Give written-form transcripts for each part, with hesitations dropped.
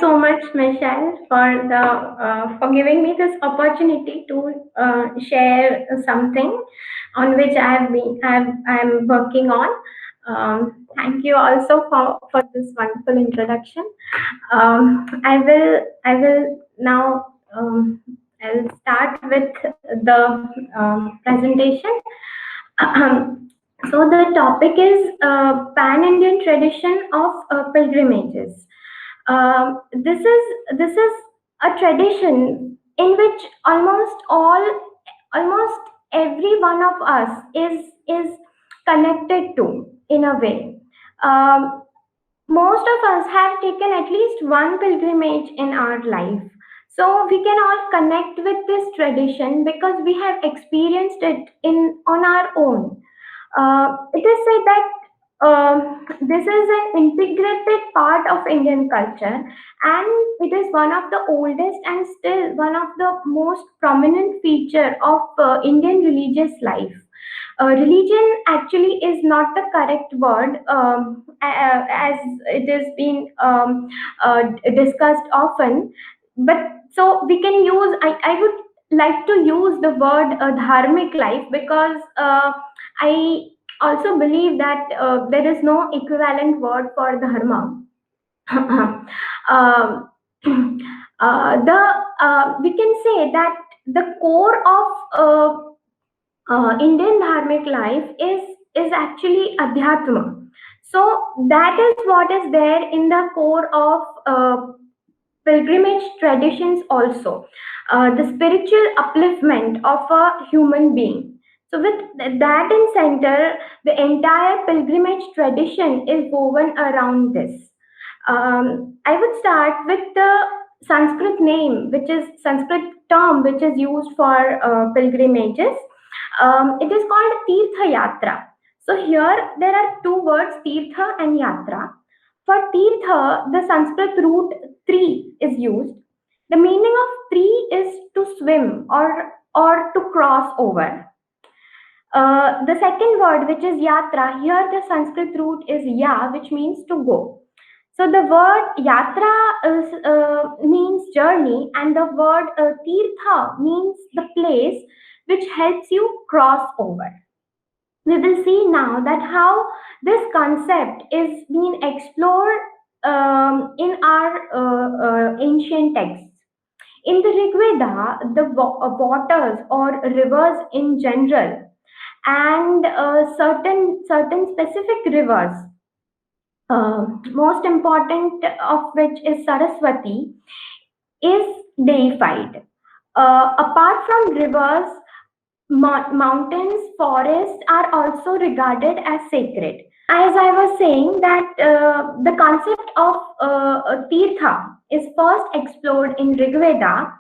so much, Michelle, for giving me this opportunity to share something on which I'm working on. Thank you also for this wonderful introduction. I will now I'll start with the presentation. So the topic is pan-Indian tradition of pilgrimages. This is a tradition in which almost every one of us is connected to in a way. Um, Most of us have taken at least one pilgrimage in our life. So we can all connect with this tradition because we have experienced it in on our own. It is said that this is an integrated part of Indian culture, and it is one of the oldest and still one of the most prominent feature of Indian religious life. Religion actually is not the correct word, as it has been discussed often, but so we can use, I would like to use the word dharmic life, because I also believe that there is no equivalent word for dharma. um, the We can say that the core of Indian dharmic life is actually adhyatma. So that is what is there in the core of pilgrimage traditions also. The spiritual upliftment of a human being. So with that in center, the entire pilgrimage tradition is woven around this. I would start with the Sanskrit name, which is Sanskrit term, which is used for pilgrimages. It is called Tirtha Yatra. So here there are two words, Tirtha and Yatra. For Tirtha, the Sanskrit root tri is used. The meaning of tri is to swim or to cross over. The second word, which is yatra, here the Sanskrit root is ya, which means to go. So the word yatra means journey, and the word tirtha means the place which helps you cross over. We will see now that how this concept is being explored in our ancient texts. In the Rig Veda, the waters or rivers in general, and certain specific rivers, most important of which is Saraswati, is deified. Apart from rivers, mountains, forests are also regarded as sacred. As I was saying, that the concept of tirtha is first explored in Rig Veda,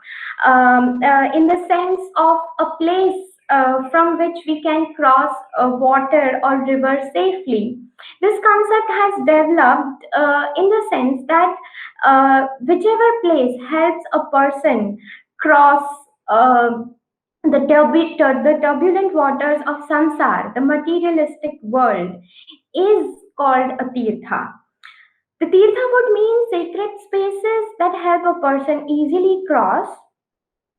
in the sense of a place from which we can cross water or river safely. This concept has developed in the sense that whichever place helps a person cross the turbulent waters of samsara, the materialistic world, is called a tirtha. The tirtha would mean sacred spaces that help a person easily cross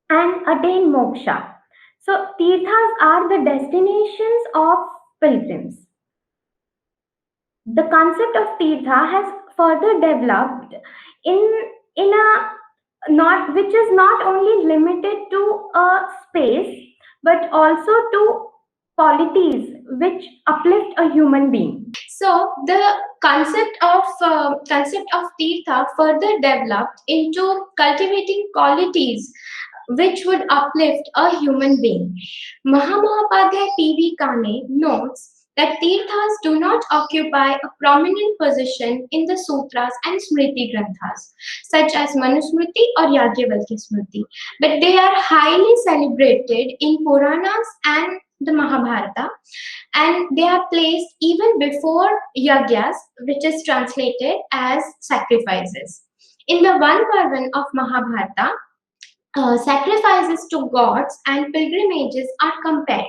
and attain moksha. So, tirthas are the destinations of pilgrims. The concept of tirtha has further developed in a not which is not only limited to a space, but also to qualities which uplift a human being. So the concept of tirtha further developed into cultivating qualities which would uplift a human being. Mahamahopadhyay P.V. Kane notes that tirthas do not occupy a prominent position in the sutras and smriti granthas, such as Manusmriti or Yajnavalkya Smriti, but they are highly celebrated in Puranas and the Mahabharata, and they are placed even before yagyas, which is translated as sacrifices. In the one Parvan of Mahabharata, sacrifices to gods and pilgrimages are compared.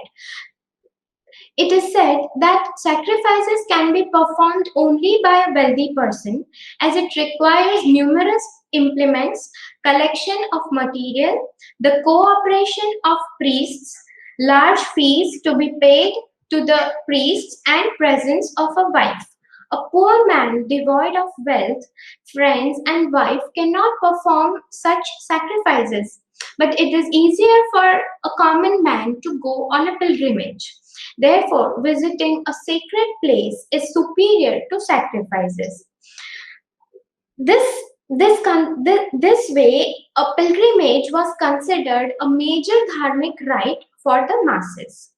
It is said that sacrifices can be performed only by a wealthy person, as it requires numerous implements, collection of material, the cooperation of priests, large fees to be paid to the priests, and presence of a wife. A poor man devoid of wealth, friends, and wife cannot perform such sacrifices, but it is easier for a common man to go on a pilgrimage. Therefore, visiting a sacred place is superior to sacrifices. This way, a pilgrimage was considered a major dharmic rite for the masses.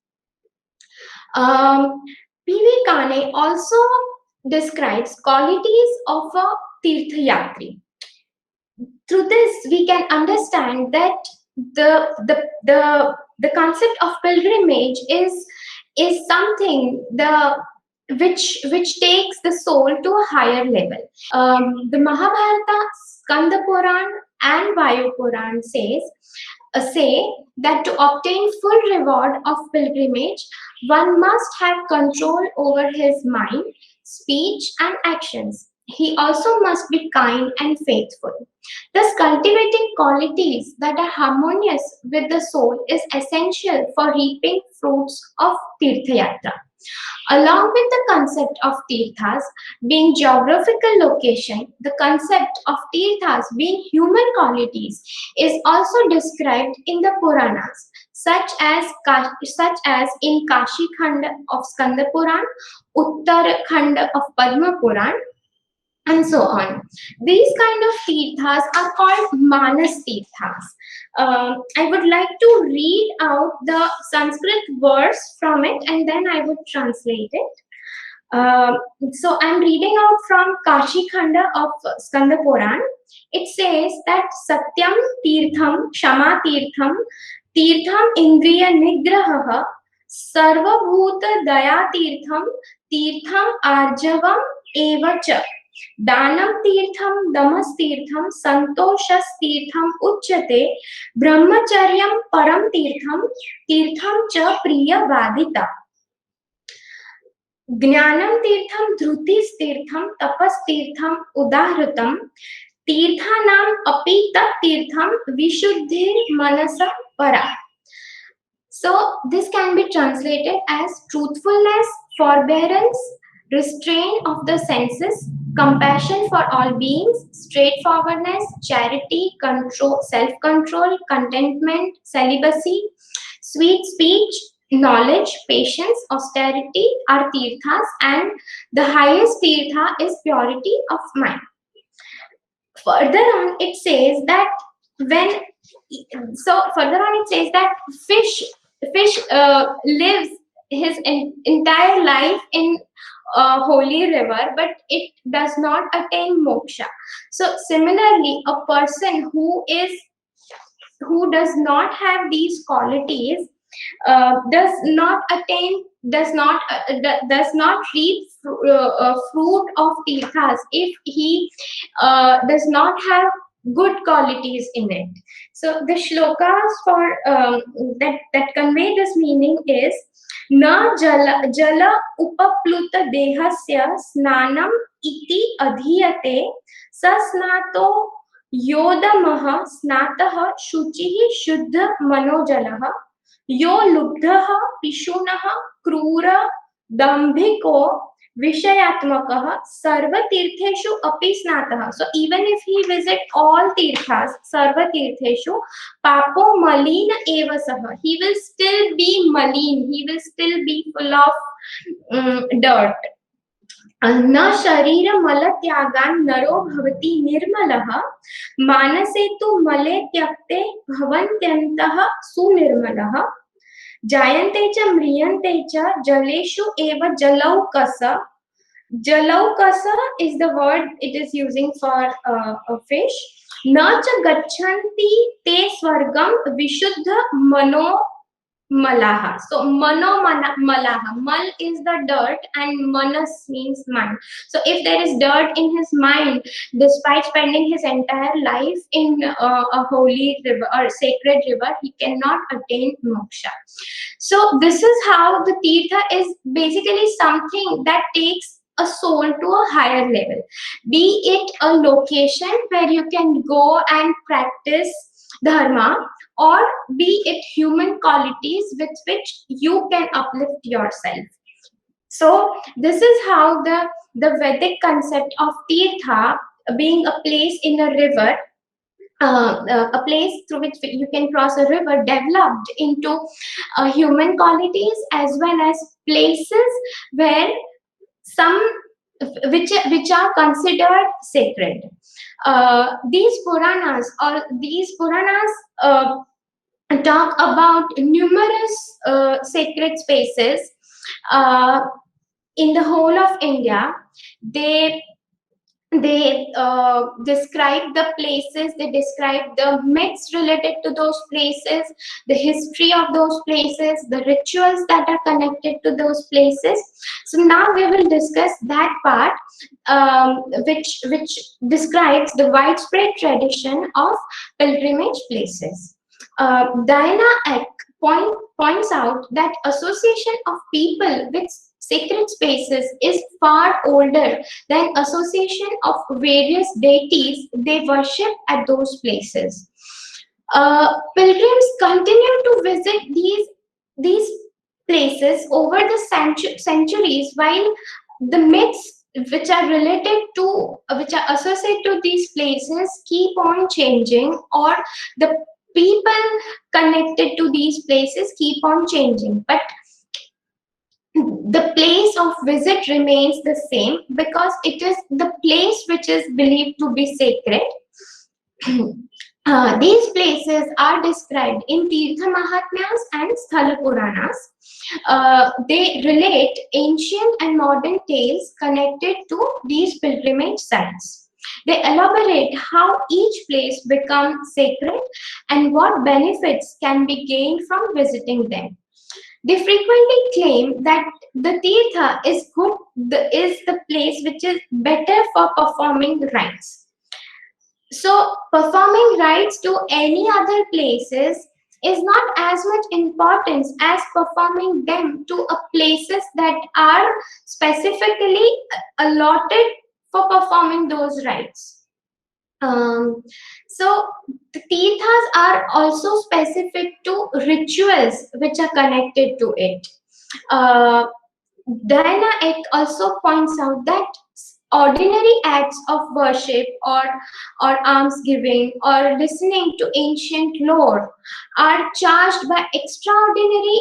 P.V. Kane also describes qualities of a Tirthayatri. Through this, we can understand that the concept of pilgrimage is something which takes the soul to a higher level. The Mahabharata, Skanda Puran, and Vayu Puran say that to obtain full reward of pilgrimage, one must have control over his mind, speech, and actions. He also must be kind and faithful. Thus, cultivating qualities that are harmonious with the soul is essential for reaping fruits of Tirthayatra. Along with the concept of tirthas being geographical location, the concept of tirthas being human qualities is also described in the Puranas, such as in Kashi Khanda of Skanda Puran, Uttar Khanda of Padma Puran, and so on. These kind of tirthas are called Manas tirthas. I would like to read out the Sanskrit verse from it and then I would translate it. So I'm reading out from Kashi Khanda of Skanda Puran. It says that Satyam Tirtham, Shama Tirtham, Tirtham Indriya Nigraha, Sarvabhuta Daya Tirtham, Tirtham Arjavam Evacha. दानम तीर्थम दमस तीर्थम संतोषस तीर्थम उच्यते ब्रह्मचर्यम परम तीर्थम तीर्थम च प्रिय वादिता ज्ञानम तीर्थम धृतिस तीर्थम तपस तीर्थम उदाहृतम तीर्थानाम अपि तत् तीर्थम विशुद्धि मनस परा. So this can be translated as truthfulness, forbearance, restraint of the senses, compassion for all beings, straightforwardness, charity, control, self-control, contentment, celibacy, sweet speech, knowledge, patience, austerity are tirthas, and the highest tirtha is purity of mind. Further on, it says that fish lives his entire life in a holy river, but it does not attain moksha. So similarly, a person who does not have these qualities does not reap fruit of tirthas if he does not have good qualities in it. So the shlokas for that convey this meaning is na jala upapluta dehasya snanam iti adhiyate sasnato yodamaha snatah shuchihi shuddha manojalah yo lubdhaha pishunaha krura dambhiko Vishayatmakah sarva tirtheshu api snatah. So even if he visit all tirthas, sarva tirtheshu, papo malina eva saha. He will still be malin. He will still be full of dirt. न शरीर मल त्यागान नरो भवति निर्मलः मानसे तु मले त्यक्ते भवन्त्यन्तः सुनिर्मलः जायन्ते च म्रियन्ते च जलेषु एव जलौकस. Jalaukasa is the word it is using for a fish. Na cha gachanti te swargam vishuddha mano malaha. So mano malaha. Mal is the dirt and manas means mind. So if there is dirt in his mind, despite spending his entire life in a holy river or sacred river, he cannot attain moksha. So this is how the tirtha is basically something that takes a soul to a higher level, be it a location where you can go and practice dharma, or be it human qualities with which you can uplift yourself. So this is how the Vedic concept of tirtha, being a place in a river, a place through which you can cross a river, developed into human qualities, as well as places where some which are considered sacred. These Puranas talk about numerous sacred spaces uh, in the whole of India. They describe the places, they describe the myths related to those places, the history of those places, the rituals that are connected to those places. So now we will discuss that part, which describes the widespread tradition of pilgrimage places. Diana Eck points out that association of people with sacred spaces is far older than association of various deities they worship at those places. Pilgrims continue to visit these places over the centuries, while the myths which are associated to these places keep on changing, or the people connected to these places keep on changing, but the place of visit remains the same because it is the place which is believed to be sacred. These places are described in Tirtha Mahatmyas and Sthala Puranas. They relate ancient and modern tales connected to these pilgrimage sites. They elaborate how each place becomes sacred and what benefits can be gained from visiting them. They frequently claim that the tirtha is the place which is better for performing rites. So performing rites to any other places is not as much importance as performing them to a places that are specifically allotted for performing those rites. Um, so the tirthas are also specific to rituals which are connected to it. Uh, Diana Eck also points out that ordinary acts of worship, or almsgiving, or listening to ancient lore are charged by extraordinary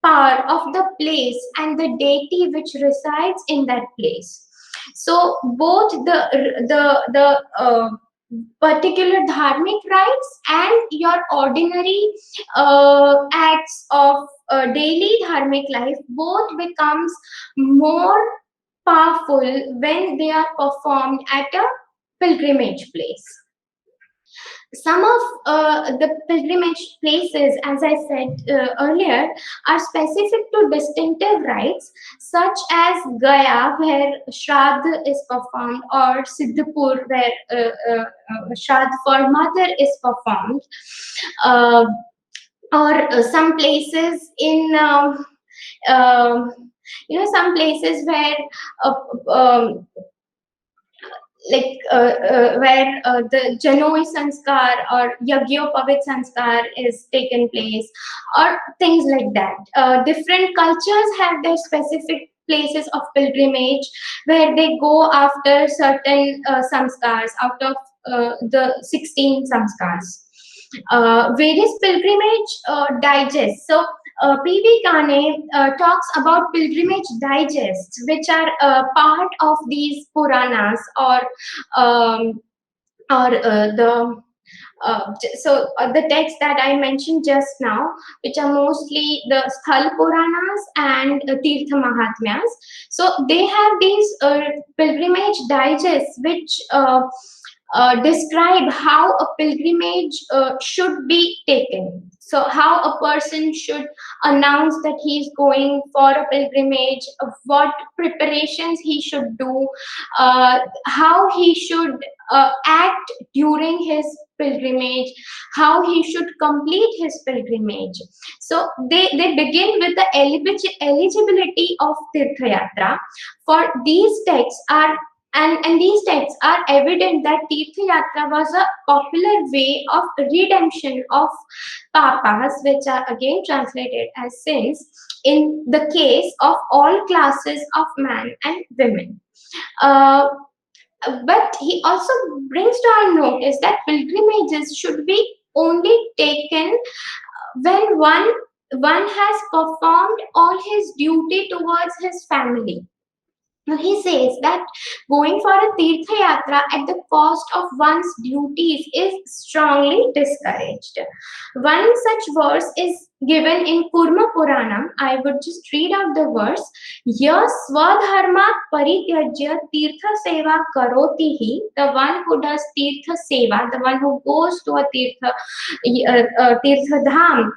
power of the place and the deity which resides in that place. So both the particular dharmic rites and your ordinary acts of daily dharmic life both becomes more powerful when they are performed at a pilgrimage place. Some of the pilgrimage places, as I said earlier, are specific to distinctive rites, such as Gaya, where Shraddha is performed, or Siddhapur, where Shraddha for mother is performed, uh, or some places in some places where uh, um, where the Janoi Sanskar or Yagyopavit Sanskar is taken place, or things like that. Different cultures have their specific places of pilgrimage where they go after certain samskars out of the 16 samskars. Various pilgrimage digests. So P.V. Kane talks about pilgrimage digests, which are part of these Puranas, um, the texts that I mentioned just now, which are mostly the Sthal Puranas and Tirtha Mahatmyas. So they have these pilgrimage digests, which describe how a pilgrimage should be taken. So how a person should announce that he is going for a pilgrimage, what preparations he should do, how he should act during his pilgrimage, how he should complete his pilgrimage. So they begin with the eligibility of Tirtha Yatra. For these texts are and these texts are evident that Tirtha Yatra was a popular way of redemption of papas, which are again translated as sins, in the case of all classes of man and women. Uh, but he also brings to our notice that pilgrimages should be only taken when one has performed all his duty towards his family. Now he says that going for a Tirtha Yatra at the cost of one's duties is strongly discouraged. One such verse is given in Kurma Puranam. I would just read out the verse. Ya swadharmat parityajya tirtha seva karoti hi. The one who does tirtha seva, the one who goes to a tirtha dham,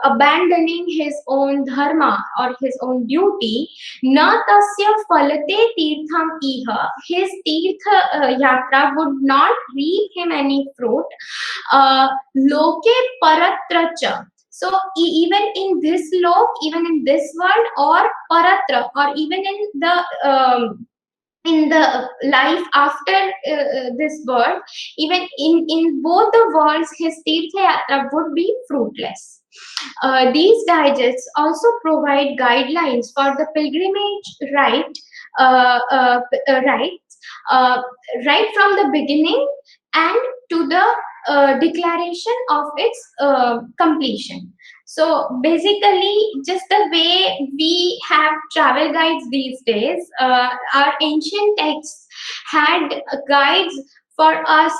abandoning his own dharma or his own duty, na tasya falate tirtham iha, his tirtha yatra would not reap him any fruit. Loke paratracha. So even in this lok, even in this world, or paratra, or even in the life after this birth, even in both the worlds, his tirtha yatra would be fruitless. These digests also provide guidelines for the pilgrimage rite, rites, right from the beginning and to the declaration of its completion. So basically, just the way we have travel guides these days, our ancient texts had guides for us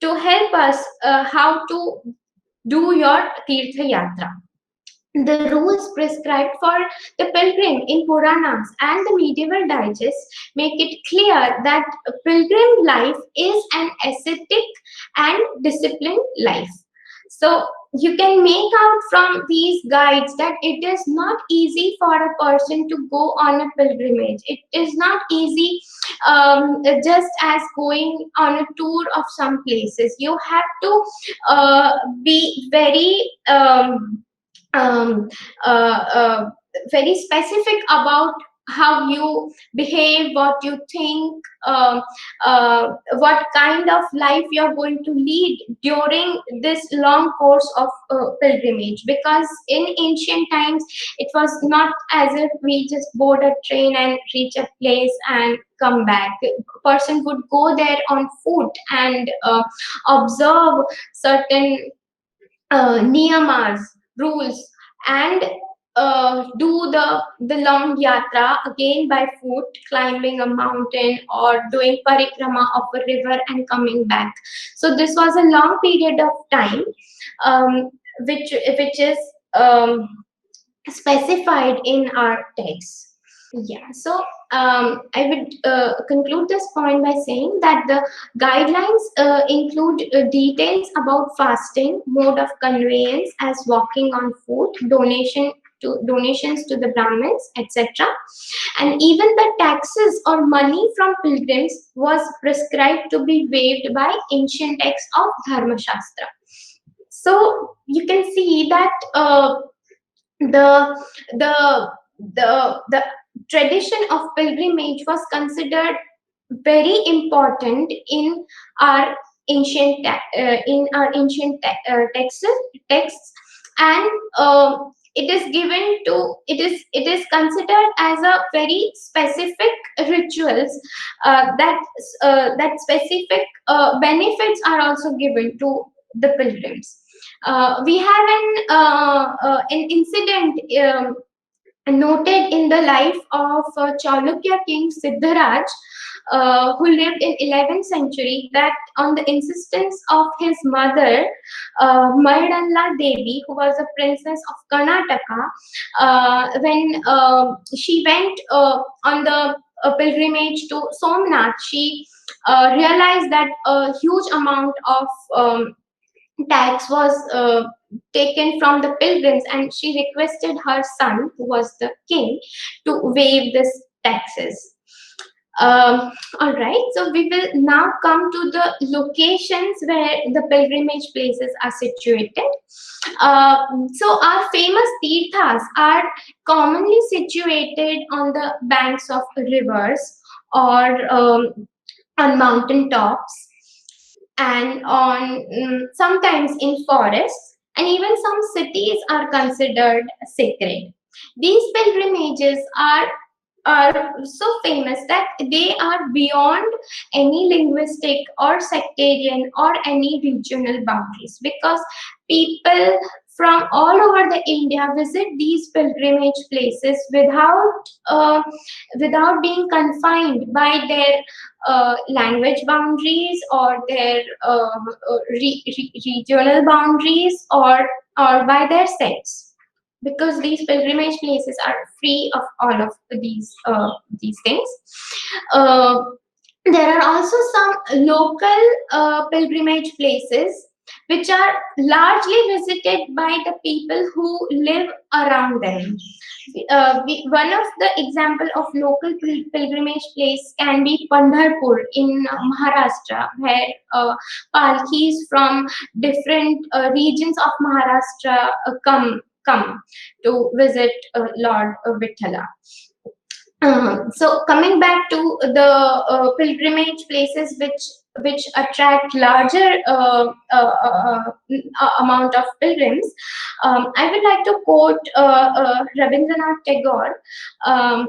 to help us how to do your Tirtha Yatra. The rules prescribed for the pilgrim in Puranas and the medieval digests make it clear that pilgrim life is an ascetic and disciplined life. So you can make out from these guides that it is not easy for a person to go on a pilgrimage. It is not easy, just as going on a tour of some places. You have to be very um, uh, uh, very specific about how you behave, what you think, what kind of life you're going to lead during this long course of pilgrimage. Because in ancient times, it was not as if we just board a train and reach a place and come back. The person would go there on foot and observe certain niyamas, rules, and do the long yatra again by foot, climbing a mountain or doing parikrama of a river and coming back. So this was a long period of time, which is specified in our text. Yeah, so I would conclude this point by saying that the guidelines include details about fasting, mode of conveyance as walking on foot, donations to the Brahmins, etc. And even the taxes or money from pilgrims was prescribed to be waived by ancient texts of Dharma Shastra. So you can see that the the tradition of pilgrimage was considered very important in our texts, and it is considered as a very specific rituals, that specific benefits are also given to the pilgrims. We have an incident noted in the life of Chalukya king Siddharaj, who lived in 11th century, that on the insistence of his mother, Maydanla Devi, who was a princess of Karnataka, when she went on the pilgrimage to Somnath, she realized that a huge amount of tax was taken from the pilgrims, and she requested her son, who was the king, to waive this taxes. All right, so we will now come to the locations where the pilgrimage places are situated. So our famous tirthas are commonly situated on the banks of rivers, or on mountain tops, and on sometimes in forests, and even some cities are considered sacred. These pilgrimages are so famous that they are beyond any linguistic or sectarian or any regional boundaries, because people from all over the India visit these pilgrimage places uh, without being confined by their language boundaries, or their regional boundaries, or by their sects, because these pilgrimage places are free of all of these things. Uh, there are also some local pilgrimage places which are largely visited by the people who live around them. One of the example of local pilgrimage place can be Pandharpur in Maharashtra, where palkis from different regions of Maharashtra come to visit Lord Vithala. So coming back to the pilgrimage places which attract larger amount of pilgrims, I would like to quote Rabindranath Tagore, um,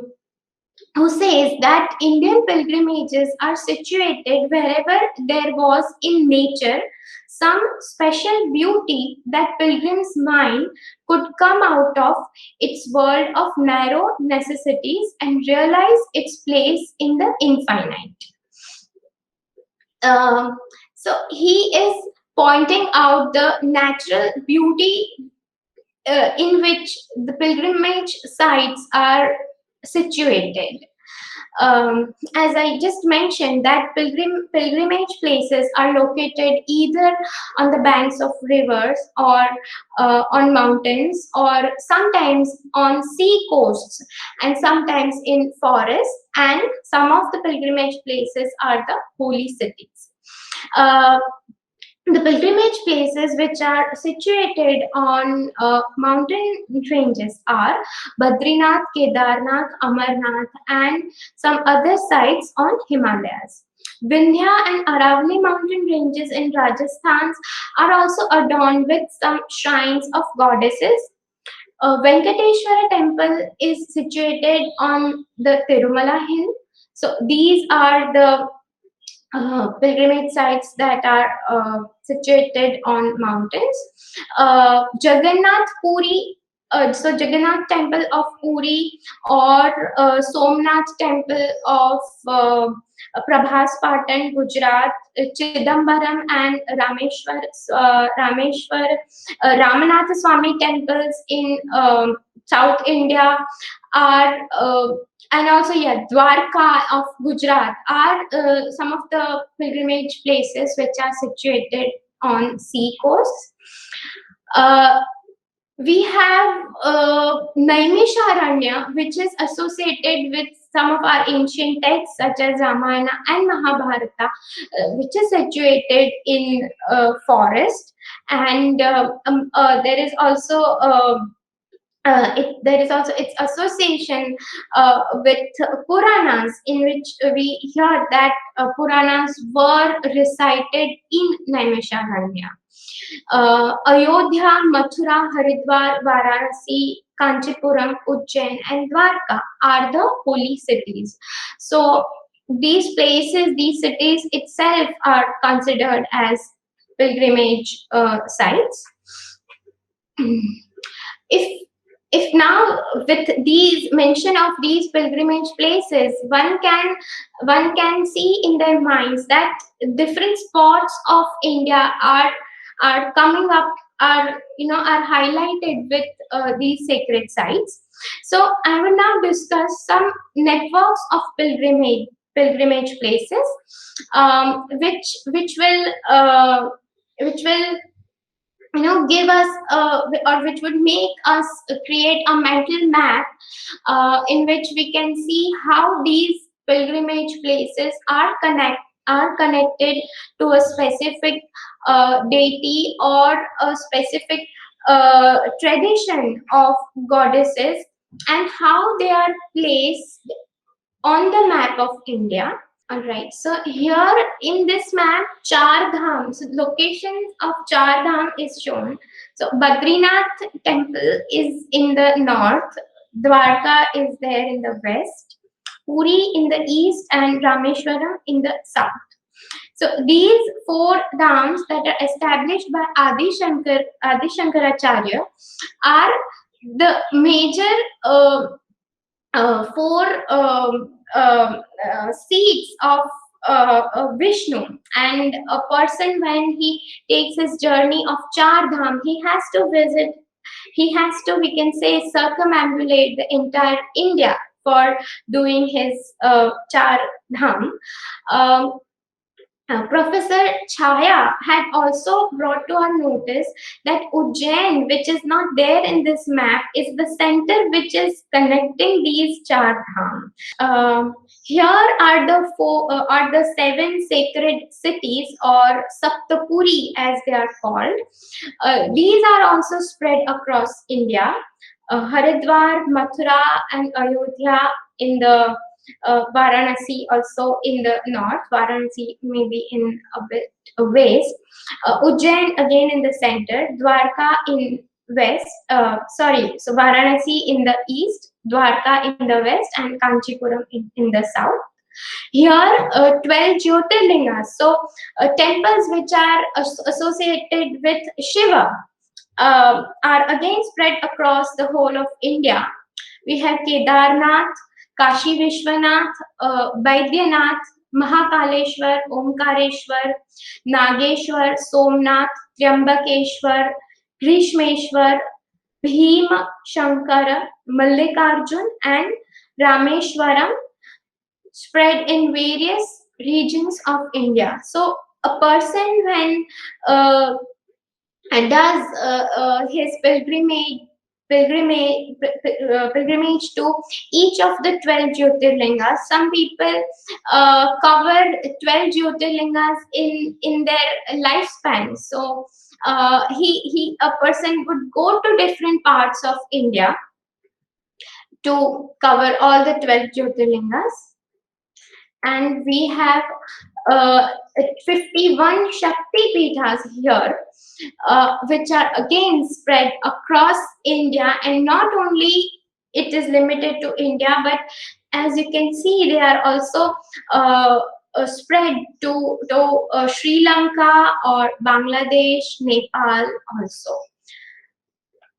who says that Indian pilgrimages are situated wherever there was in nature some special beauty that pilgrim's mind could come out of its world of narrow necessities and realize its place in the infinite. Um, so he is pointing out the natural beauty in which the pilgrimage sites are situated. As I just mentioned, that pilgrimage places are located either on the banks of rivers, or on mountains, or sometimes on sea coasts, and sometimes in forests, and some of the pilgrimage places are the holy cities. Uh, the pilgrimage places which are situated on mountain ranges are Badrinath, Kedarnath, Amarnath, and some other sites on Himalayas. Vindhya and Aravalli mountain ranges in Rajasthan are also adorned with some shrines of goddesses. Venkateshwara temple is situated on the Tirumala hill. So these are the pilgrimage sites that are situated on mountains. Jagannath Puri, so Jagannath Temple of Puri, or Somnath Temple of Prabhas Patan, Gujarat, Chidambaram and Rameshwar, Ramanatha Swami temples in South India are and also, yeah, Dwarka of Gujarat are some of the pilgrimage places which are situated on sea coasts. We have Naimisharanya, which is associated with some of our ancient texts such as Ramayana and Mahabharata, which is situated in forest, and there is also there is also its association with Puranas, in which we hear that Puranas were recited in Naimisharanya. Ayodhya, Mathura, Haridwar, Varanasi, Kanchipuram, Ujjain, and Dwarka are the holy cities. So these places, these cities itself are considered as pilgrimage sites. If now, with these mention of these pilgrimage places, one can see in their minds that different spots of India are coming up, are highlighted with these sacred sites. So I will now discuss some networks of pilgrimage places, which will give us or which would make us create a mental map in which we can see how these pilgrimage places are connected to a specific deity or a specific tradition of goddesses, and how they are placed on the map of India. All right. So here in this map, Char Dham, so locations of Char Dham is shown. So Badrinath temple is in the north, Dwarka is there in the west, Puri in the east, and Rameshwaram in the south. So these four dhams that are established by Adi Shankaracharya are the major four seats of Vishnu, and a person when he takes his journey of Char Dham, he has to visit, he has to, we can say, circumambulate the entire India for doing his Char Dham. Um, Professor Chaya had also brought to our notice that Ujjain, which is not there in this map, is the center which is connecting these Char Dham. Here are the seven sacred cities, or Saptapuri as they are called. These are also spread across India. Haridwar, Mathura, and Ayodhya in the Varanasi also in the north, Varanasi maybe in a bit west, Ujjain again in the center, Dwarka in west, so Varanasi in the east, Dwarka in the west, and Kanchipuram in the south. Here, 12 Jyotirlingas, so temples which are associated with Shiva, are again spread across the whole of India. We have Kedarnath, Kashi Vishwanath, Baidyanath, Mahakaleshwar, Omkareshwar, Nageshwar, Somnath, Triambakeshwar, Grishmeshwar, Bhima Shankara, Mallikarjun, and Rameshwaram, spread in various regions of India. So a person when does his pilgrimage to each of the 12 Jyotirlingas. Some people cover 12 Jyotirlingas in their lifespan. So a person would go to different parts of India to cover all the 12 Jyotirlingas. And we have 51 Shakti Peethas here, which are again spread across India, and not only it is limited to India, but as you can see, they are also spread to Sri Lanka or Bangladesh, Nepal also.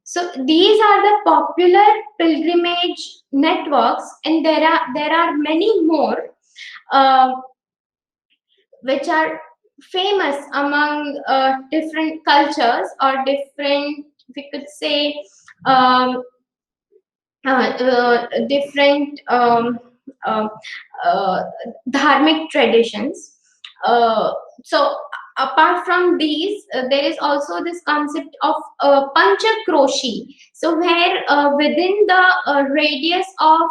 So these are the popular pilgrimage networks, and there are many more which are famous among different cultures, or different, we could say, different dharmic traditions. So apart from these, there is also this concept of panchakroshi. So where within the radius of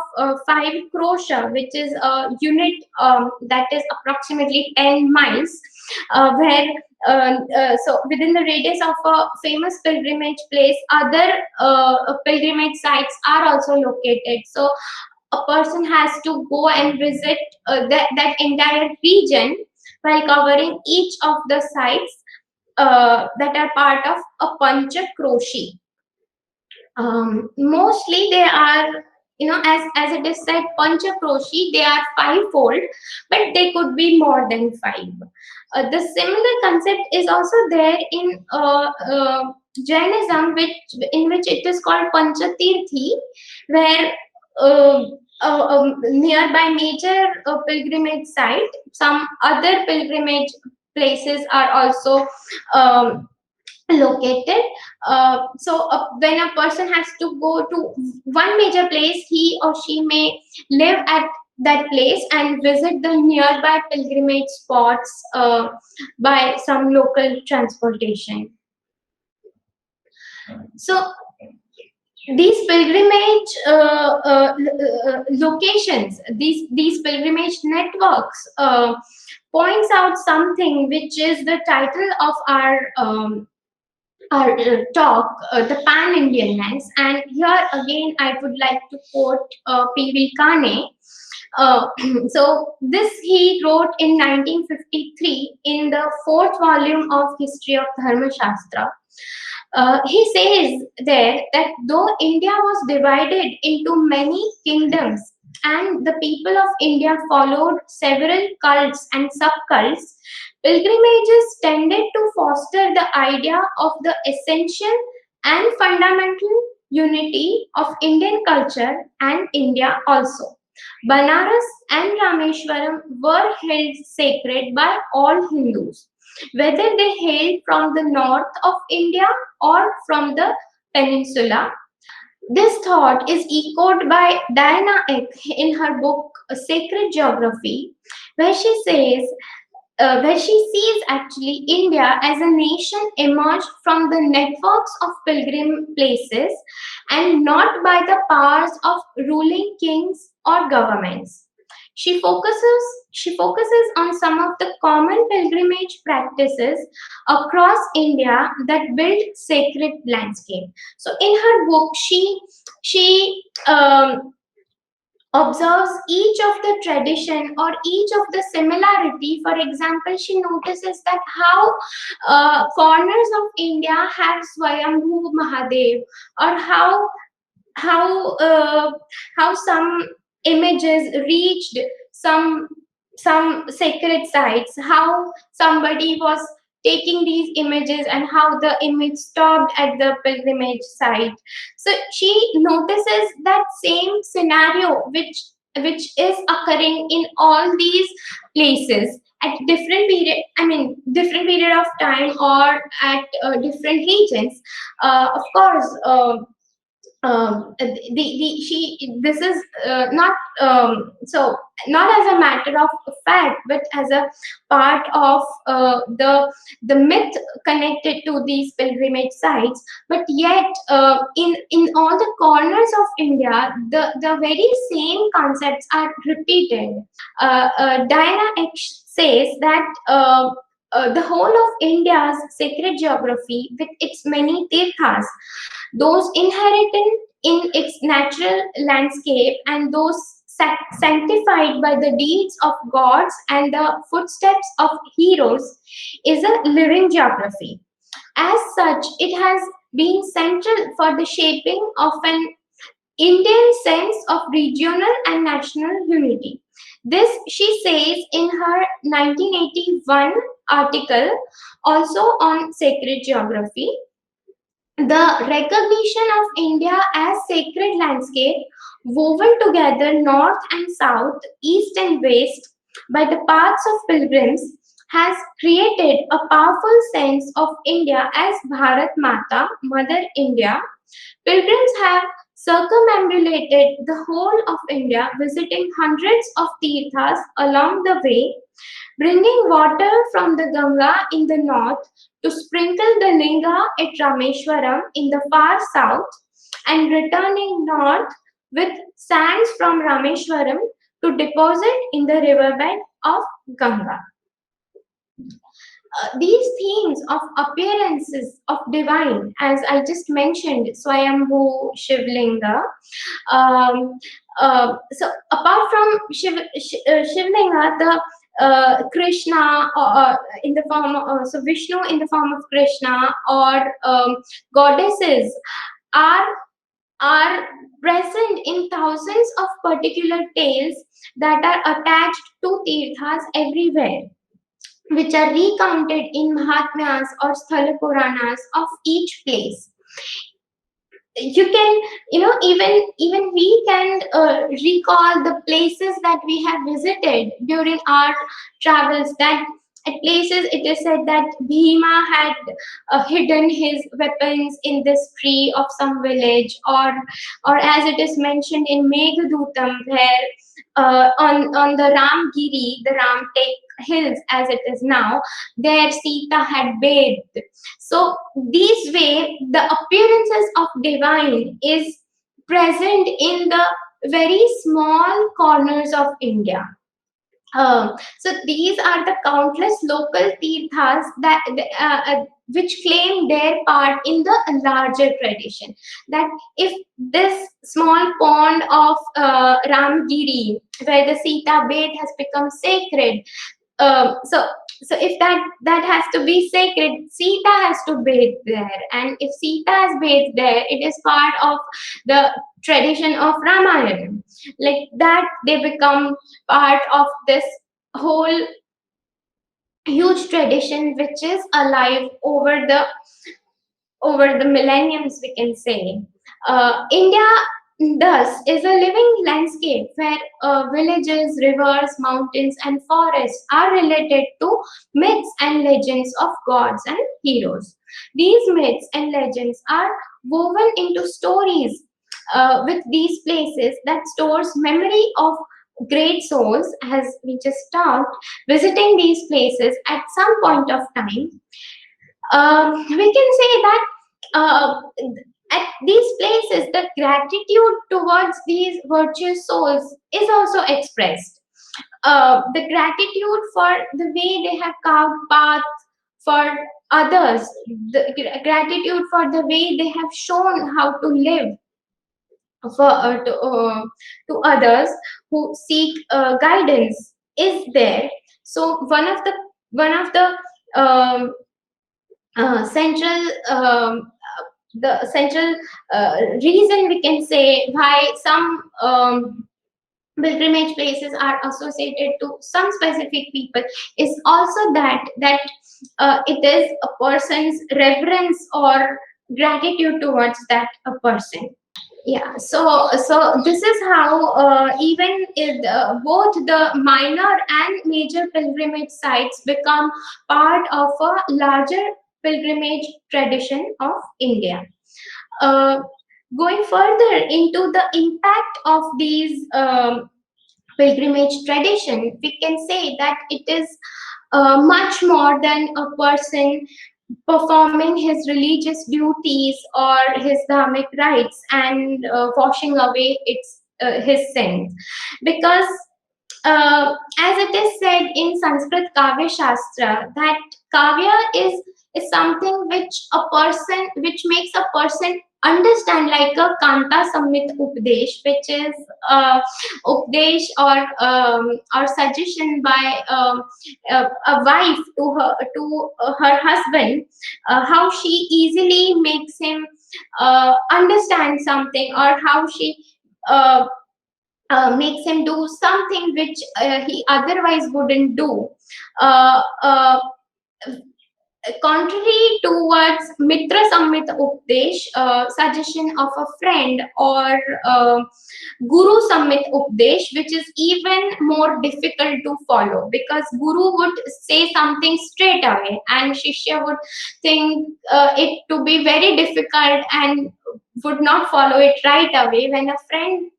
5 krosha, which is a unit that is approximately 10 miles, so within the radius of a famous pilgrimage place, other pilgrimage sites are also located. So a person has to go and visit that entire region while covering each of the sites that are part of a panchakroshi. Mostly they are, as it is said, panchakroshi, they are 5-fold, but they could be more than 5. The similar concept is also there in Jainism, in which it is called Panchatirthi, where nearby major pilgrimage site, some other pilgrimage places are also located. So when a person has to go to one major place, he or she may live at that place and visit the nearby pilgrimage spots by some local transportation. So these pilgrimage locations, these pilgrimage networks points out something which is the title of our talk, the Pan-Indian lens. And here again, I would like to quote P.V. Kane. So this he wrote in 1953 in the fourth volume of History of Dharma Shastra. He says there that though India was divided into many kingdoms and the people of India followed several cults and subcults, pilgrimages tended to foster the idea of the essential and fundamental unity of Indian culture and India also. Banaras and Rameshwaram were held sacred by all Hindus, whether they hailed from the north of India or from the peninsula. This thought is echoed by Diana Eck in her book Sacred Geography, where she says, where she sees actually India as a nation emerged from the networks of pilgrim places and not by the powers of ruling kings or governments. She focuses on some of the common pilgrimage practices across India that build sacred landscape. So in her book, she observes each of the tradition or each of the similarity. For example, she notices that how corners of India have Swayambhu Mahadev, or how uh, how some images reached some sacred sites, how somebody was taking these images and how the image stopped at the pilgrimage site. So she notices that same scenario which is occurring in all these places at different period, I mean different period of time, or at different regions. Of course, she this is not so not as a matter of fact, but as a part of the myth connected to these pilgrimage sites. But yet, in all the corners of India, the very same concepts are repeated. Diana X says that the whole of India's sacred geography, with its many tirthas, those inherent in its natural landscape and those sanctified by the deeds of gods and the footsteps of heroes, is a living geography. As such, it has been central for the shaping of an Indian sense of regional and national unity. This she says in her 1981 article, also on sacred geography. The recognition of India as sacred landscape, woven together north and south, east and west by the paths of pilgrims, has created a powerful sense of India as Bharat Mata, Mother India. Pilgrims have circumambulated the whole of India, visiting hundreds of tirthas along the way, bringing water from the Ganga in the north to sprinkle the linga at Rameshwaram in the far south, and returning north with sands from Rameshwaram to deposit in the riverbed of Ganga. These themes of appearances of divine, as I just mentioned, Swayambhu, Shivlinga. So apart from Shivlinga, the Krishna, in the form of so Vishnu in the form of Krishna, or goddesses are are present in thousands of particular tales that are attached to tirthas everywhere, which are recounted in Mahatmyas or Sthala Puranas of each place. You can, even we can recall the places that we have visited during our travels. That at places it is said that Bhima had hidden his weapons in this tree of some village, or as it is mentioned in Meghadutam, where on the Ramgiri, the hills as it is now, there Sita had bathed. So these way the appearances of divine is present in the very small corners of India. So these are the countless local tirthas that which claim their part in the larger tradition. That if this small pond of Ramgiri, where the Sita bathe has become sacred, so if that has to be sacred, Sita has to bathe there, and if Sita has bathed there, it is part of the tradition of Ramayana. Like that, they become part of this whole huge tradition which is alive over the millenniums, we can say. India thus is a living landscape where villages, rivers, mountains, and forests are related to myths and legends of gods and heroes. These myths and legends are woven into stories with these places that stores memory of great souls, as we just talked, visiting these places at some point of time. We can say that at these places, the gratitude towards these virtuous souls is also expressed. The gratitude for the way they have carved paths for others, the gratitude for the way they have shown how to live for to others who seek guidance is there. So one of the um, central the central reason, we can say, why some pilgrimage places are associated to some specific people is also that it is a person's reverence or gratitude towards that a person. Yeah, so this is how even if both the minor and major pilgrimage sites become part of a larger pilgrimage tradition of India. Uh, Going further into the impact of these pilgrimage tradition, we can say that it is much more than a person performing his religious duties or his dharmic rites and washing away his sins, because as it is said in Sanskrit Kavya Shastra, that Kavya is something which makes a person understand, like a Kanta Samhit Updesh, which is Updesh or suggestion by a wife to her husband, how she easily makes him understand something, or how she uh, makes him do something which he otherwise wouldn't do. Uh, uh, Contrary towards Mitra Samhita Updesh, suggestion of a friend, or Guru Samhit Updesh, which is even more difficult to follow, because Guru would say something straight away and Shishya would think it to be very difficult and would not follow it right away. When a friend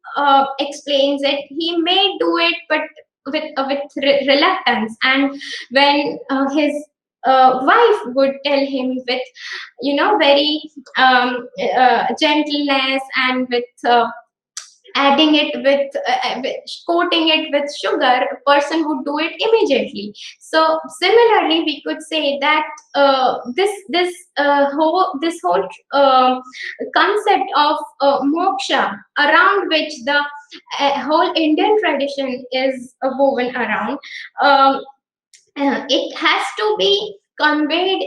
explains it, he may do it, but with reluctance. And when his wife would tell him with, very gentleness, and with adding it with coating it with sugar, a person would do it immediately. So similarly, we could say that this whole concept of moksha, around which the whole Indian tradition is woven around, um, it has to be conveyed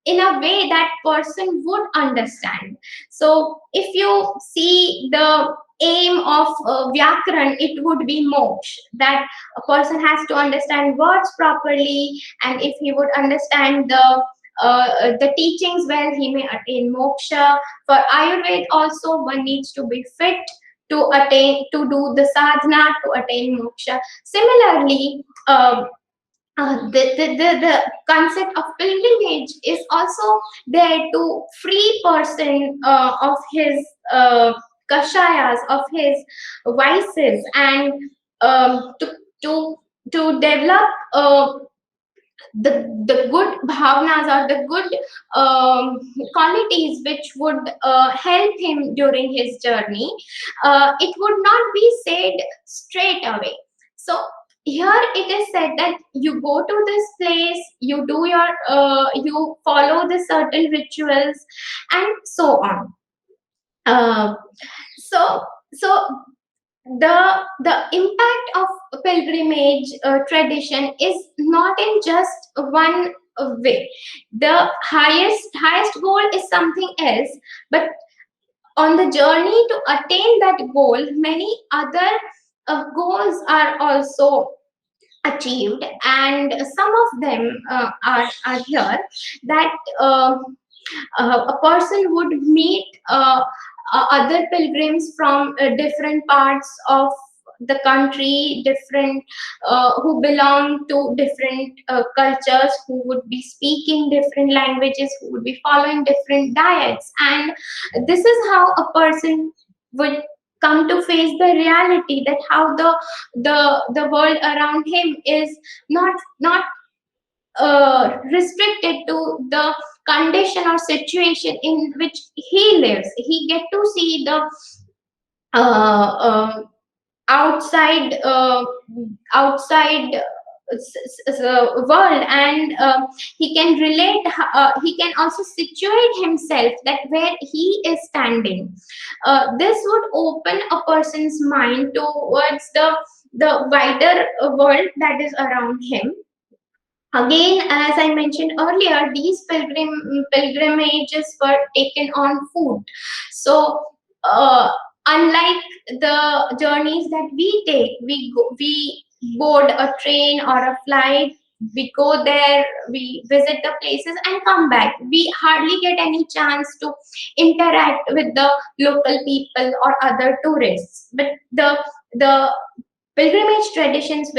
in a way that person would understand. So if you see the aim of vyakran, it would be moksha, that a person has to understand words properly, and if he would understand the teachings well, he may attain moksha. For Ayurveda also, one needs to be fit to do the sadhana to attain moksha. Similarly, the concept of pilgrimage is also there to free person of his kashayas, of his vices, and to to develop the good bhavnas or the good qualities which would help him during his journey, it would not be said straight away. So here it is said that you go to this place, you do your you follow the certain rituals and so on. uh, so the impact of pilgrimage tradition is not in just one way. The highest goal is something else, but on the journey to attain that goal, many other goals are also achieved, and some of them are here, that a person would meet other pilgrims from different parts of the country, different who belong to different cultures, who would be speaking different languages, who would be following different diets, and this is how a person would come to face the reality that how the world around him is not restricted to the condition or situation in which he lives. He get to see the uh, uh, outside world, and he can relate, he can also situate himself that where he is standing. This would open a person's mind towards the wider world that is around him. Again, as I mentioned earlier, these pilgrimages were taken on foot. So, unlike the journeys that we take, we board a train or a flight. We go there, we visit the places and come back. We hardly get any chance to interact with the local people or other tourists. But the pilgrimage traditions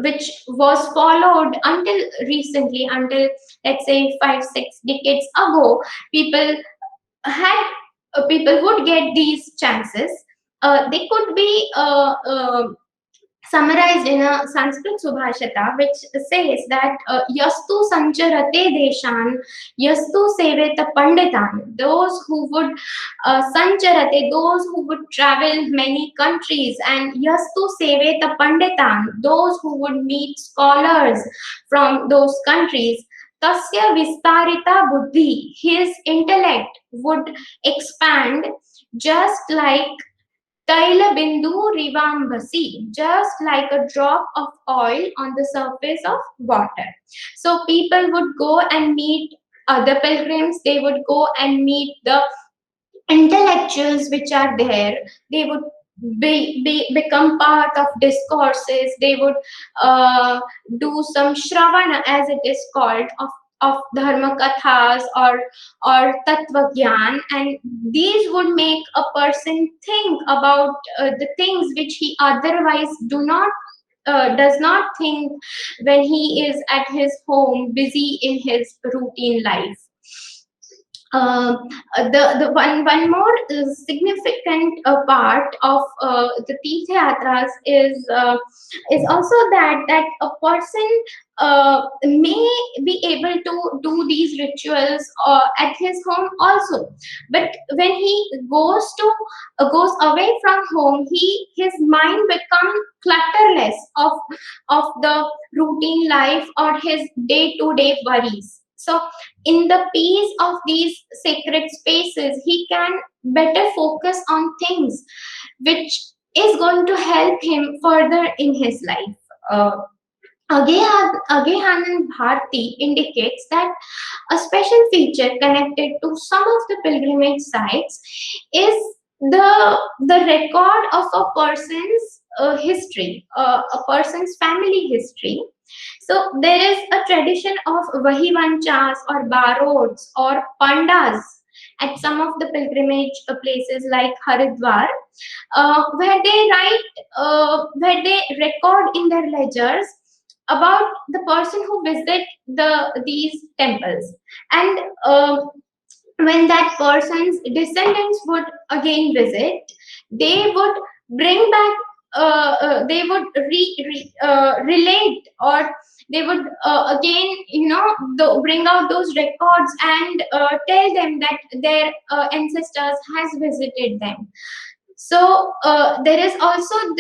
which was followed until recently, until let's say 5 6 decades ago, people had people would get these chances. They could be summarized in a Sanskrit Subhashita, which says that Yastu Sancharate Deshan, Yastu Seveta Panditan. Those who would Sancharate, those who would travel many countries, and Yastu Seveta Panditan, those who would meet scholars from those countries. Tasya Vistarita Buddhi, his intellect would expand just like Taila Bindu Rivambasi, just like a drop of oil on the surface of water. So people would go and meet other pilgrims, they would go and meet the intellectuals which are there, they would become part of discourses, they would do some shravana, as it is called, of dharma kathas or tattva gyan, and these would make a person think about the things which he otherwise does not think when he is at his home busy in his routine life. uh, the one more significant part of the Tirtha Yatras is also that a person may be able to do these rituals at his home also, but when he goes away from home, his mind become clutterless of the routine life or his day-to-day worries. So in the peace of these sacred spaces, he can better focus on things which is going to help him further in his life. Agahanand Bharti indicates that a special feature connected to some of the pilgrimage sites is the record of a person's history, a person's family history. So there is a tradition of Vahivanchas or Barods or Pandas at some of the pilgrimage places like Haridwar, where they record in their ledgers about the person who visit these temples, and when that person's descendants would again visit, they would bring back relate, or they would again, bring out those records and tell them that their ancestors has visited them. So there is also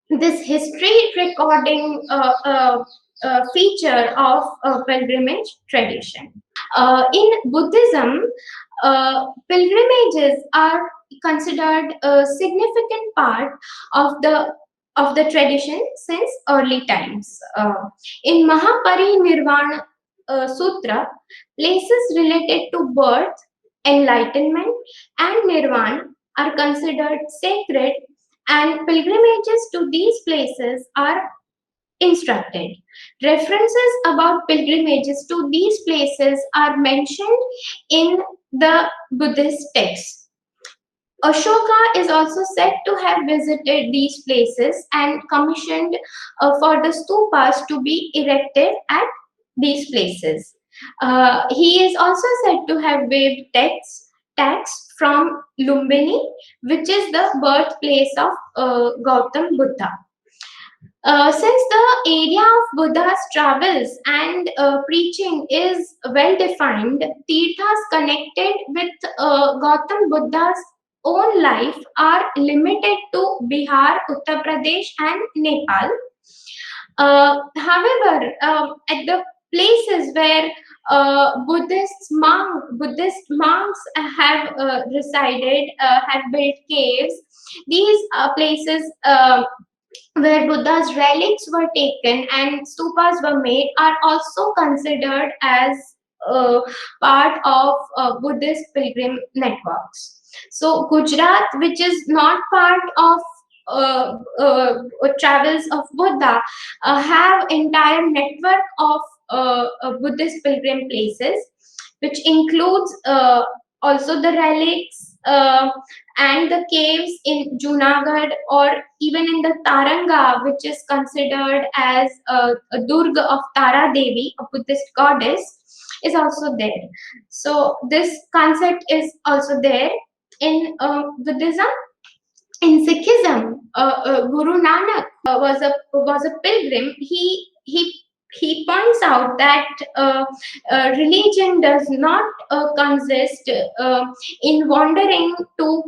this history recording feature of pilgrimage tradition. In Buddhism, pilgrimages are considered a significant part of the tradition since early times. In Mahaparinirvana Sutra, places related to birth, enlightenment, and nirvana are considered sacred, and pilgrimages to these places are instructed. References about pilgrimages to these places are mentioned in the Buddhist texts. Ashoka is also said to have visited these places and commissioned for the stupas to be erected at these places. He is also said to have waived tax from Lumbini, which is the birthplace of Gautam Buddha. Since the area of Buddha's travels and preaching is well defined, tirthas connected with Gautam Buddha's own life are limited to Bihar, Uttar Pradesh, and Nepal. However, at the places where Buddhist monks have resided, have built caves, these places where Buddha's relics were taken and stupas were made are also considered as part of Buddhist pilgrim networks. So Gujarat, which is not part of travels of Buddha, have entire network of Buddhist pilgrim places, which includes also the relics and the caves in Junagadh, or even in the Taranga, which is considered as a Durga of Tara Devi, a Buddhist goddess, is also there. So this concept is also there in Buddhism. In Sikhism, Guru Nanak was a pilgrim. He points out that religion does not consist in wandering to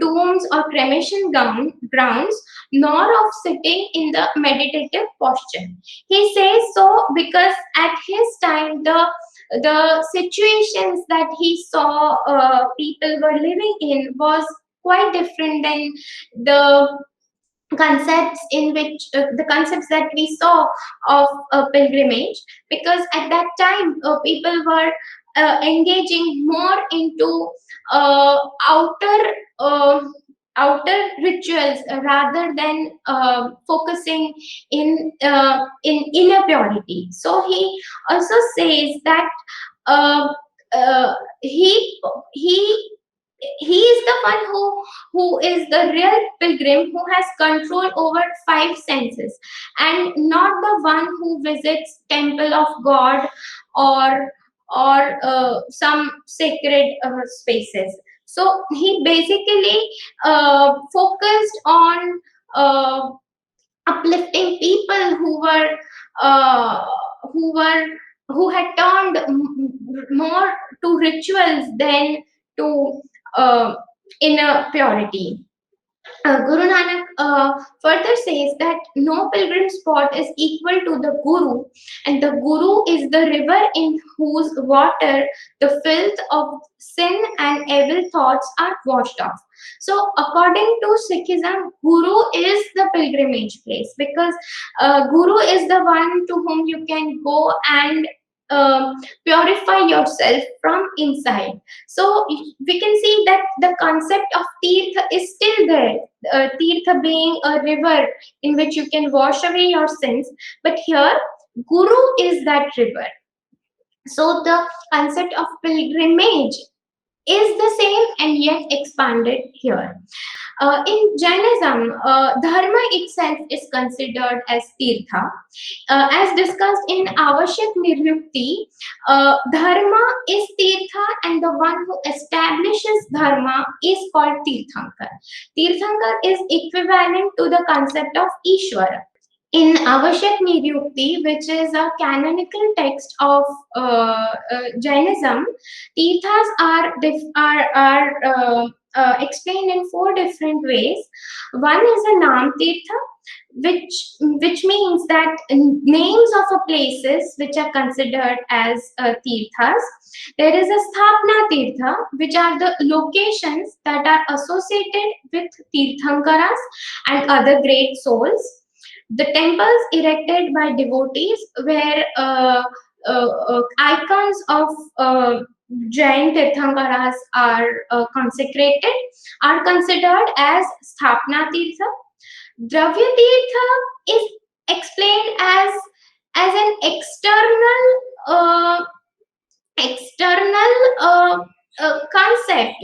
tombs or cremation grounds, nor of sitting in the meditative posture. He says so because at his time the situations that he saw people were living in was quite different than the the concepts that we saw of pilgrimage, because at that time people were engaging more into uh, outer uh, outer rituals rather than focusing in inner purity. So he also says that uh, uh, he he he is the one who is the real pilgrim, who has control over five senses, and not the one who visits temple of God, or some sacred spaces. So he basically focused on uh, uplifting people uh, who were who had turned more to rituals than to uh, inner purity. Guru Nanak further says that no pilgrim spot is equal to the Guru, and the Guru is the river in whose water the filth of sin and evil thoughts are washed off. So, according to Sikhism, Guru is the pilgrimage place, because Guru is the one to whom you can go and purify yourself from inside. So we can see that the concept of tirtha is still there. Tirtha being a river in which you can wash away your sins, but here Guru is that river. So the concept of pilgrimage is the same and yet expanded here. In Jainism, dharma itself is considered as tirtha. As discussed in Avashyak Niryukti, dharma is tirtha, and the one who establishes dharma is called tirthankar. Tirthankar is equivalent to the concept of Ishvara. In Avashyak Niryukti, which is a canonical text of Jainism, tirthas are explained in 4 different ways. One is a Nam Tirtha, which means that names of a places which are considered as tirthas. There is a Sthapna Tirtha, which are the locations that are associated with Tirthankaras and other great souls. The temples erected by devotees where icons of Jain Tirthankaras are consecrated are considered as Sthapna Tirtha. Dravya Tirtha is explained as an external concept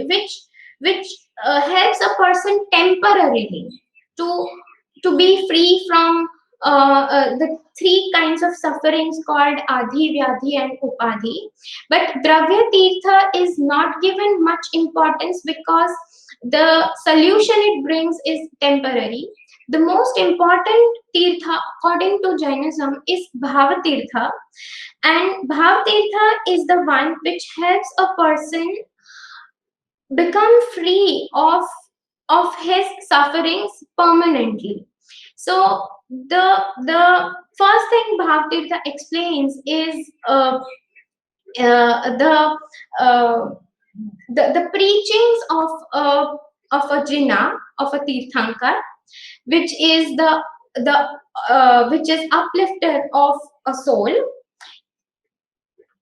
which helps a person temporarily to be free from the 3 kinds of sufferings called Adhi, Vyadhi and Upadhi. But Dravya Tirtha is not given much importance because the solution it brings is temporary. The most important Tirtha according to Jainism is Bhava Tirtha, and Bhava Tirtha is the one which helps a person become free of his sufferings permanently. So the first thing Bhavatirtha explains is uh, the preachings of a Jina, of a Tirthankar, which is which is uplifter of a soul.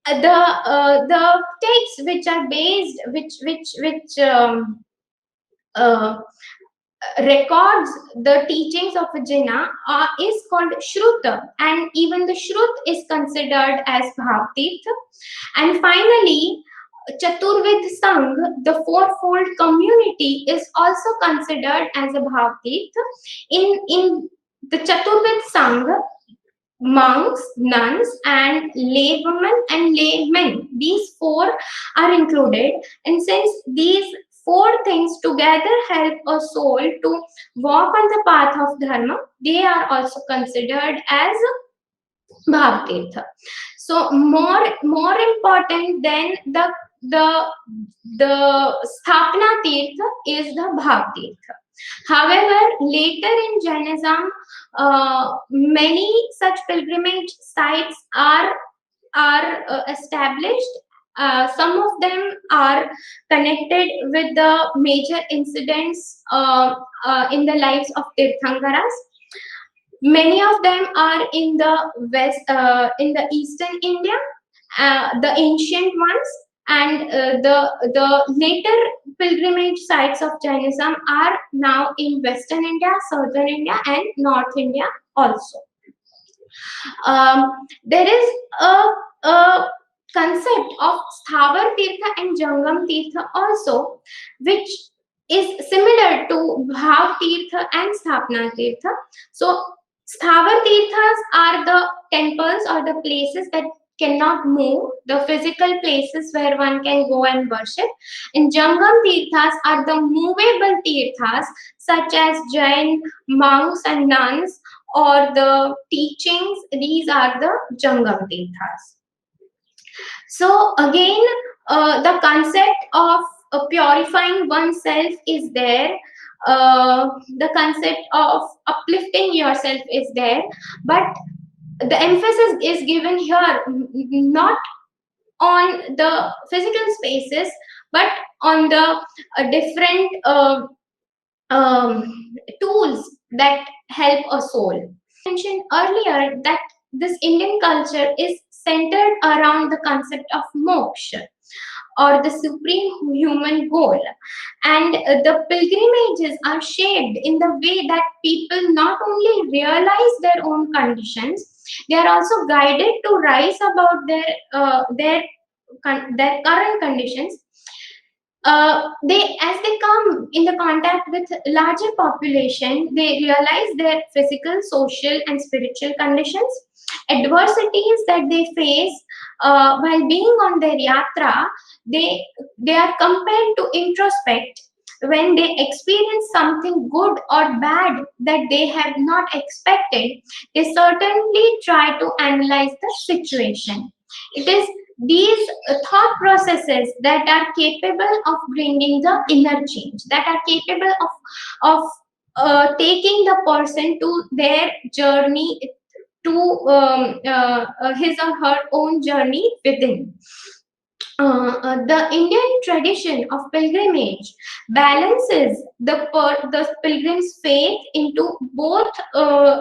The texts which are based which uh, records the teachings of a Jina is called Shruta, and even the Shrut is considered as Bhavtirtha. And finally, Chaturvid Sangh, the fourfold community, is also considered as a Bhavtirtha. In the Chaturvid Sangh, monks, nuns, and laywomen and laymen, these 4 are included, and since these 4 things together help a soul to walk on the path of dharma, they are also considered as Bhavtirtha. So more important than the Sthapna Tirtha is the Bhavtirtha. However, later in Jainism, many such pilgrimage sites are established. Some of them are connected with the major incidents in the lives of Tirthankaras. Many of them are in the in the eastern India, the ancient ones, and the later pilgrimage sites of Jainism are now in Western India, Southern India, and North India also. There is a concept of Sthavar Tirtha and Jangam Tirtha also, which is similar to Bhav Tirtha and Sthapna Tirtha. So Sthavar Tirthas are the temples or the places that cannot move, the physical places where one can go and worship. And Jangam Tirthas are the movable Tirthas, such as Jain monks and nuns, or the teachings. These are the Jangam Tirthas. So again, the concept of purifying oneself is there. The concept of uplifting yourself is there, but the emphasis is given here not on the physical spaces, but on the different tools that help a soul. I mentioned earlier that this Indian culture is centered around the concept of moksha, or the supreme human goal, and the pilgrimages are shaped in the way that people not only realize their own conditions, they are also guided to rise about their current conditions. they, as they come in the contact with larger population, they realize their physical, social, and spiritual conditions, adversities that they face while being on their yatra. They are compelled to introspect when they experience something good or bad that they have not expected. They certainly try to analyze the situation. It is these thought processes that are capable of bringing the inner change, that are capable of taking the person to their journey, to his or her own journey within. The Indian tradition of pilgrimage balances the pilgrim's faith into both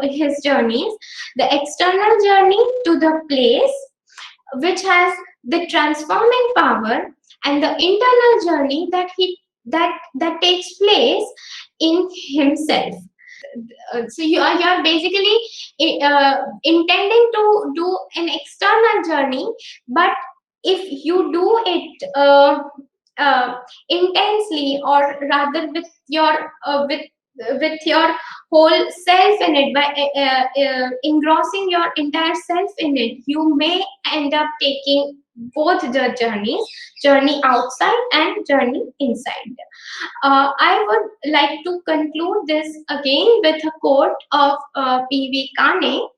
his journeys, the external journey to the place which has the transforming power, and the internal journey that takes place in himself. So you are basically intending to do an external journey, but if you do it intensely, or rather with your whole self in it, by engrossing your entire self in it, you may end up taking both the journey outside and journey inside. I would like to conclude this again with a quote of P.V. Kane.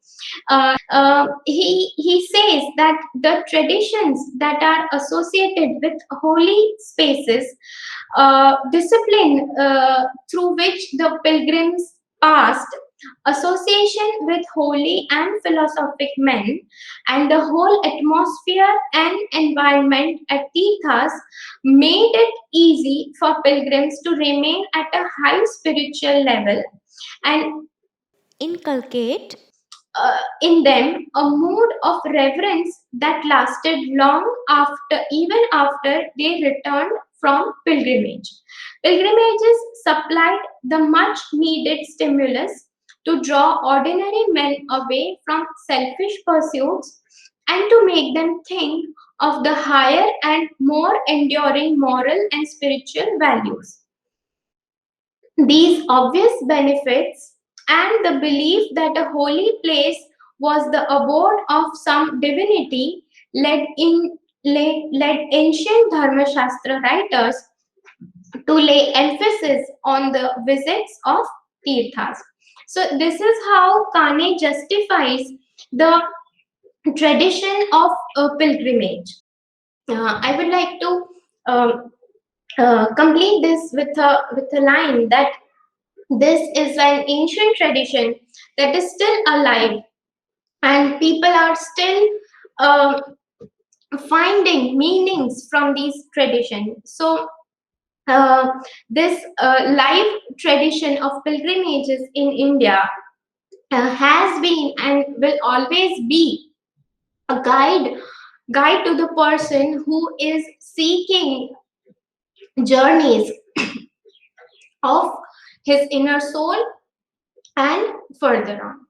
He says that the traditions that are associated with holy spaces, discipline through which the pilgrims passed, association with holy and philosophic men, and the whole atmosphere and environment at Tirthas made it easy for pilgrims to remain at a high spiritual level and inculcate in them a mood of reverence that lasted long after, even after they returned from pilgrimage. Pilgrimages supplied the much needed stimulus to draw ordinary men away from selfish pursuits and to make them think of the higher and more enduring moral and spiritual values. These obvious benefits and the belief that a holy place was the abode of some divinity led ancient Dharmashastra writers to lay emphasis on the visits of tirthas. So this is how Kane justifies the tradition of pilgrimage. I would like to complete this with a line that this is an ancient tradition that is still alive, and people are still uh, finding meanings from these traditions. So this live tradition of pilgrimages in India has been and will always be a guide to the person who is seeking journeys of his inner soul and further on.